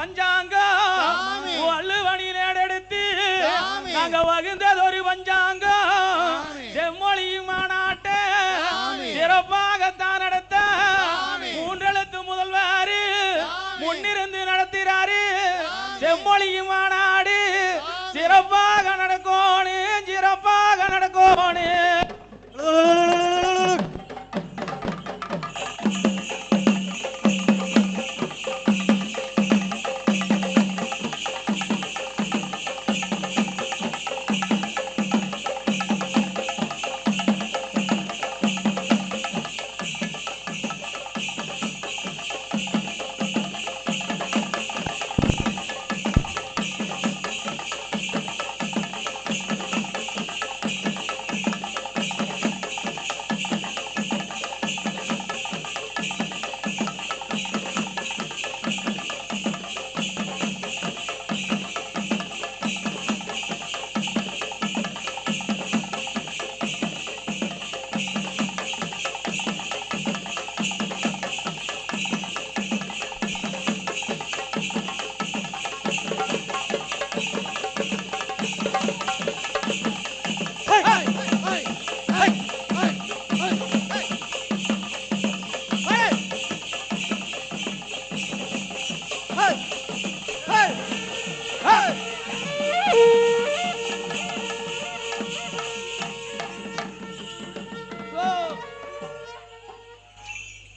பஞ்சாங்கம் வள்ளுவணி நேடெடுத்து நாங்க வகுந்ததொரு பஞ்சாங்கம் செம்மொழி மாநாட்டை சிறப்பாகத்தான் நடத்த மூன்றெழுத்து முதல்வர் முன்னிருந்து நடத்துகிறாரு. செம்மொழி மாநாடு சிறப்பாக நடக்கோணு சிறப்பாக நடக்கோணு.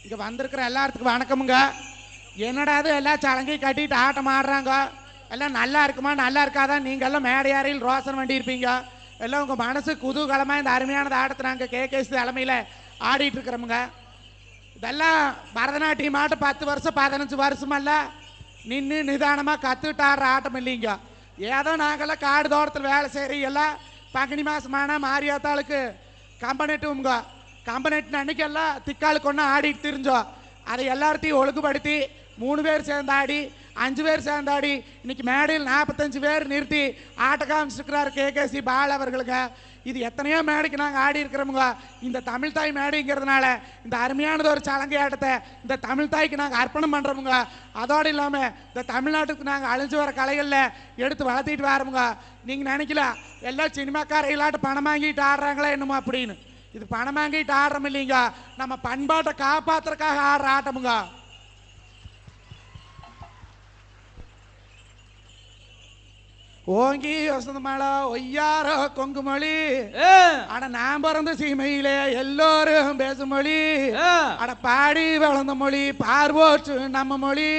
இங்க வந்திருக்கிற எல்லாத்துக்கும் வணக்கமுங்க. என்னடாது எல்லாம் சலங்கை கட்டிட்டு ஆட்டம் ஆடுறாங்க. எல்லாம் நல்லா இருக்குமா நல்லா இருக்காதான்? நீங்கள் எல்லாம் மேடையாரில் ரோசன் வண்டி இருப்பீங்க. எல்லாம் உங்கள் மனசு குதூகலமாக இந்த அருமையானது ஆட்டத்தை நாங்கள் கேகேசி தலைமையில் ஆடிட்டு இருக்கிறோமுங்க. இதெல்லாம் பரதநாட்டியம் ஆட்டம் 10 வருஷம் 15 வருஷமல்ல நின்று நிதானமாக கற்றுட்டு ஆடுற ஆட்டம் இல்லைங்க. ஏதோ நாங்கள்லாம் காடு தோட்டத்தில் வேலை செய்கிறீங்கெல்லாம் பங்குனி மாதமான மாரியாத்தாளுக்கு கம்பனெட்டுங்க. கம்பனெட்டு அன்னைக்கெல்லாம் திக்காளுக்கு ஒன்றா ஆடிட்டு தெரிஞ்சோம். அதை எல்லாத்தையும் ஒழுங்குபடுத்தி 3 பேர் சேர்ந்தாடி 5 பேர் சேர்ந்தாடி இன்னைக்கு மேடையில் 45 பேர் நிறுத்தி ஆட்ட காமிச்சிருக்கிறார் கேகேசி பால் அவர்களுங்க. இது எத்தனையோ மேடைக்கு நாங்கள் ஆடி இருக்கிறோமுங்க. இந்த தமிழ் தாய் மேடைங்கிறதுனால இந்த அருமையானது ஒரு சலங்கை ஆட்டத்தை இந்த தமிழ் தாய்க்கு நாங்கள் அர்ப்பணம் பண்ணுறோமுங்க. அதோடு இல்லாமல் இந்த தமிழ்நாட்டுக்கு நாங்கள் அழிஞ்சு வர கலைகளில் எடுத்து வளர்த்திட்டு வரோமுங்க. நீங்கள் நினைக்கலாம் எல்லாம் சினிமாக்காரைகளாட்டு பணம் வாங்கிட்டு ஆடுறாங்களா என்னமோ அப்படின்னு. இது பணம் வாங்கிட்டு ஆடுறோம் இல்லைங்க, நம்ம பண்பாட்டை காப்பாற்றுறதுக்காக ஆடுற ஆட்டமுங்க. ஓங்கி வசந்த மழை ஒய்யாரோ கொங்கு மொழி அட நான் பிறந்த சீமையிலே எல்லோரும் பேசும் மொழி அட பாடி வளர்ந்த மொழி பார்வோற்று நம்ம மொழி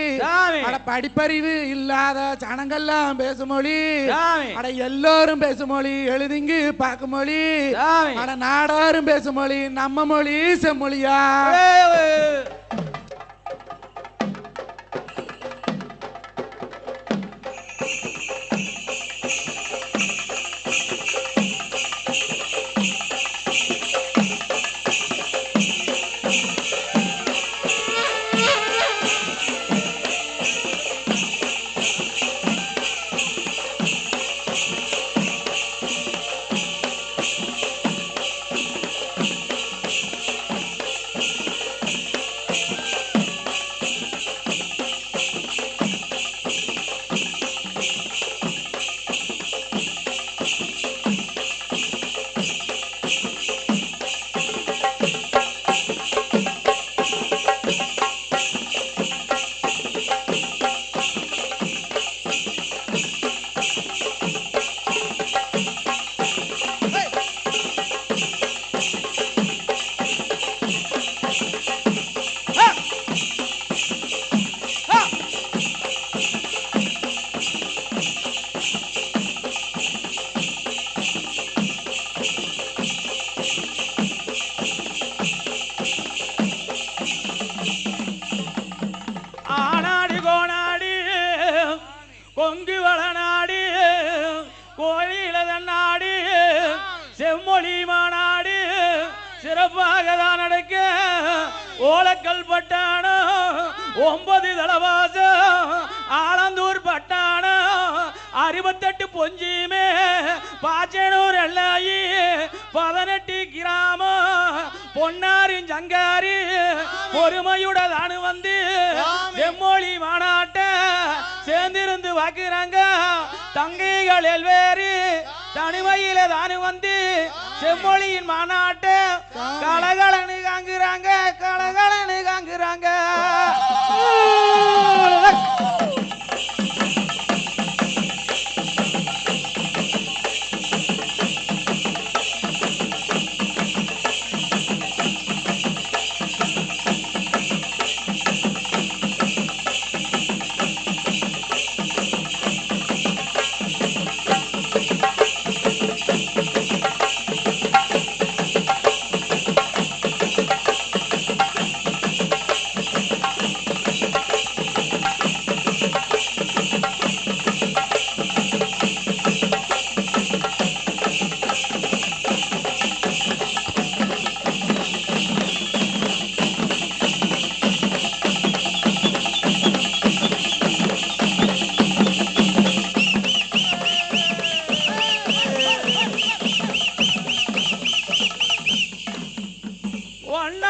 அட படிப்பறிவு இல்லாத ஜனங்கள்லாம் பேசும் மொழி அட எல்லோரும் பேசும் மொழி எழுதிங்கு பார்க்கும் மொழி அட நாடாரும் பேசும் மொழி நம்ம மொழி செம்மொழியா. கொங்கு வளநாடு கோயிலதன்னாடு செம்மொழி மாநாடு சிறப்பாக தான் நடக்க ஓலக்கல் பட்டாணம் 9 தலவாசம் ஆலந்தூர் பட்டாணம் 68 பொஞ்சிமே பாச்சனூர் எல்லை 18 கிராமம் பொன்னாரின் சங்காரி பொறுமையுடன் வந்து செம்மொழி மாநாட்ட சேர்ந்திருந்து வாக்குறாங்க தங்கைகள் எல்வேறு தனிமையில தானு வந்து செம்மொழியின் மாநாட்டை கலகலனு காங்குறாங்க கலகலனு காங்குறாங்க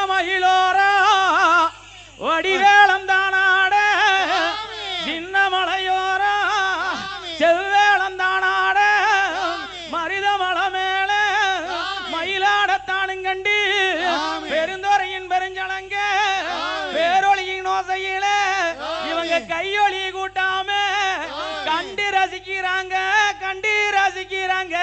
மகிழோரா வடிவேளம் தானாட சின்ன மலையோரா செவ்வேளம் தானாட மருத மலை மேல மயிலாடத்தானுங்கண்டி பெருந்தொரையின் பெருஞ்சலங்க பேரொழியின் ஓசையில இவங்க கையொலி கூட்டாம கண்டு ரசிக்கிறாங்க கண்டு ரசிக்கிறாங்க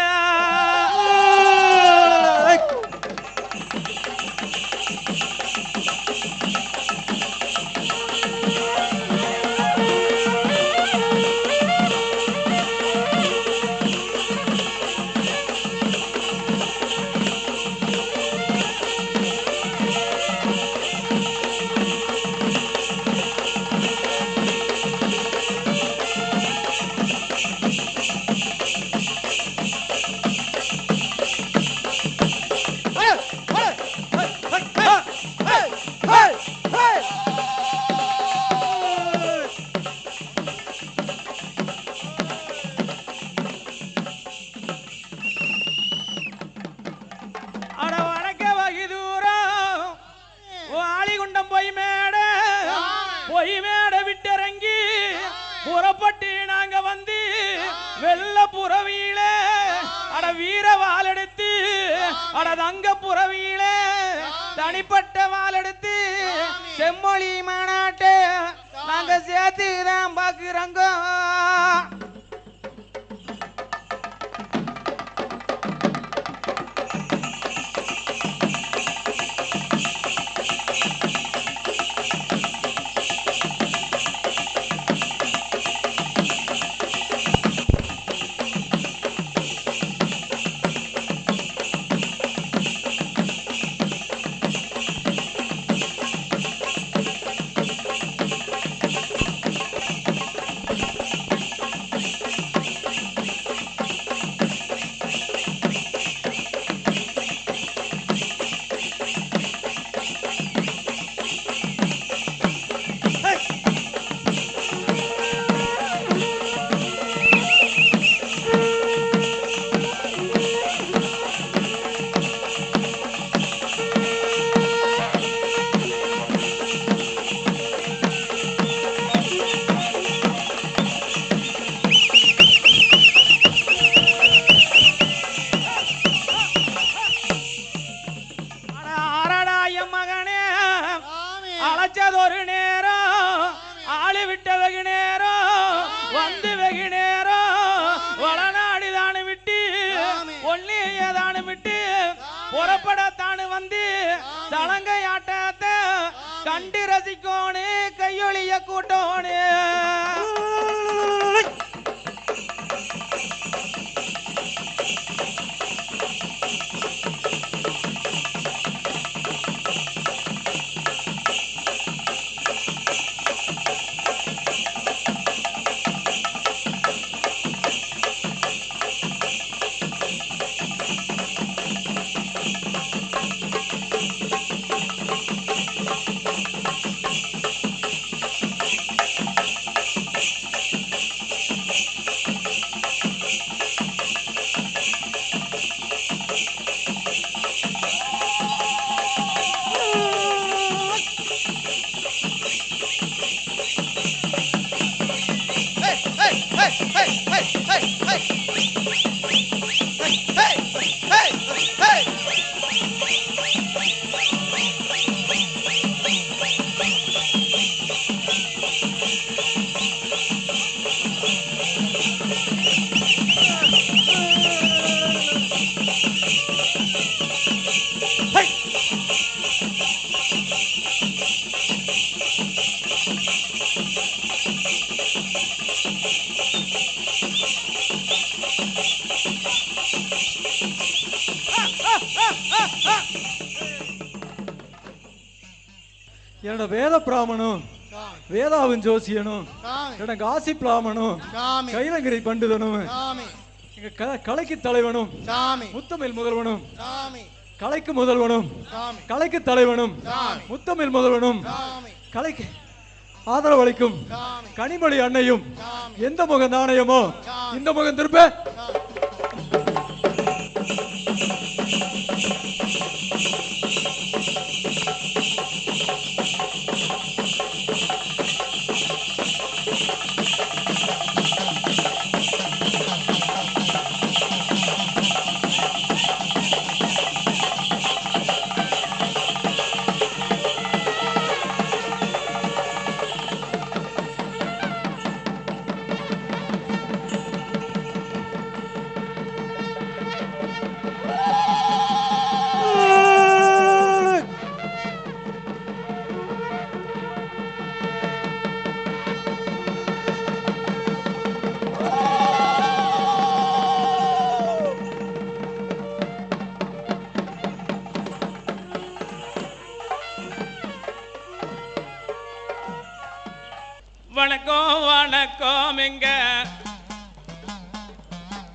புறப்பட்டு நாங்க வந்து வெள்ள புறவியில அட வீர வாளெடுத்து அட தங்க புறவியில தனிப்பட்ட வாளெடுத்து செம்மொழி மாநாட்டை நாங்க சேர்த்துதான் பாக்குறோங்க அழைச்சதொரு நேரம் ஆளு விட்ட வெகு நேரம் வந்து வெகு நேரம் வளநாடிதானு விட்டு ஒல்லியதானு விட்டு புறப்படத்தானு வந்து சலங்கை ஆட்டத்தை கண்டு ரசிக்கோனு கையொழிய கூட்டோனு என்னோட வேத பிராமணும் வேதாவும் ஜோசியனும் என்னோட காசி பிராமணும் கைலங்கிரி பண்டிதனும் எங்க கலைக்கு தலைவனும் முத்தமிழ் முதல்வனும் கலைக்கு முதல்வனும் கலைக்கு தலைவனும் முத்தமிழ் முதல்வனும் கலைக்கு ஆதரவளிக்கும் கனிமொழி அன்னையும் எந்த முகம் நாணயமோ இந்த முகம் திருப்ப வணக்கம் வணக்கம் இங்க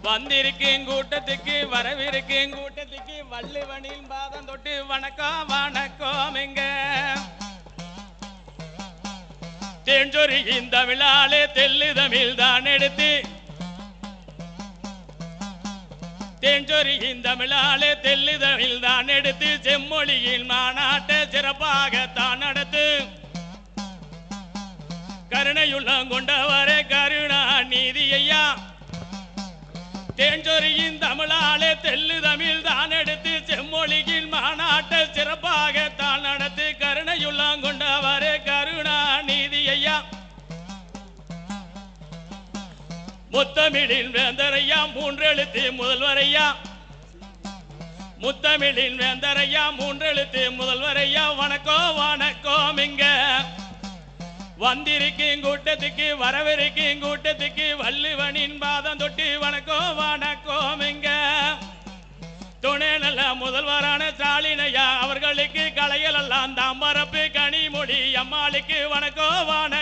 வந்திருக்கேன் கூட்டத்துக்கு வரவிருக்கேன் கூட்டத்துக்கு வள்ளுவனின் பாதம் தொட்டு வணக்கம் வணக்கம் இங்க தேஞ்சொரி இந்த விழாலே தெல்லு தமிழ் தான் எடுத்து தேஞ்சொரி இந்த விழாலே தெல்லு தமிழ் தான் எடுத்து செம்மொழியின் மாநாட்டை சிறப்பாகத்தான் நடத்து கருணையுள்ளம் கொண்டவரே கருணா நீதி ஐயா தேஞ்சொரியின் தமிழாலே தெல்லு தமிழ் தான் எடுத்து செம்மொழியின் மாநாட்டை சிறப்பாக தான் நடத்து கருணையுள்ளம் கொண்டவரே கருணா நீதி ஐயா முத்தமிழின் வேந்தரையா மூன்றெழுத்து முதல்வரையா முத்தமிழின் வேந்தரையா மூன்றெழுத்து முதல்வரையா வணக்கம் வணக்கம் இங்க வந்திருக்கேன் கூட்டத்துக்கு வரவிருக்கேன் கூட்டத்துக்கு வள்ளுவனின் பாதம் தொட்டு வணக்கம் வணக்கம் இங்க துணை நல்ல முதல்வரான ஸ்டாலினையா அவர்களுக்கு கலையெல்லாம் தாம்பரப்பு கனிமொழி அம்மாளுக்கு வணக்கம் வணக்கம்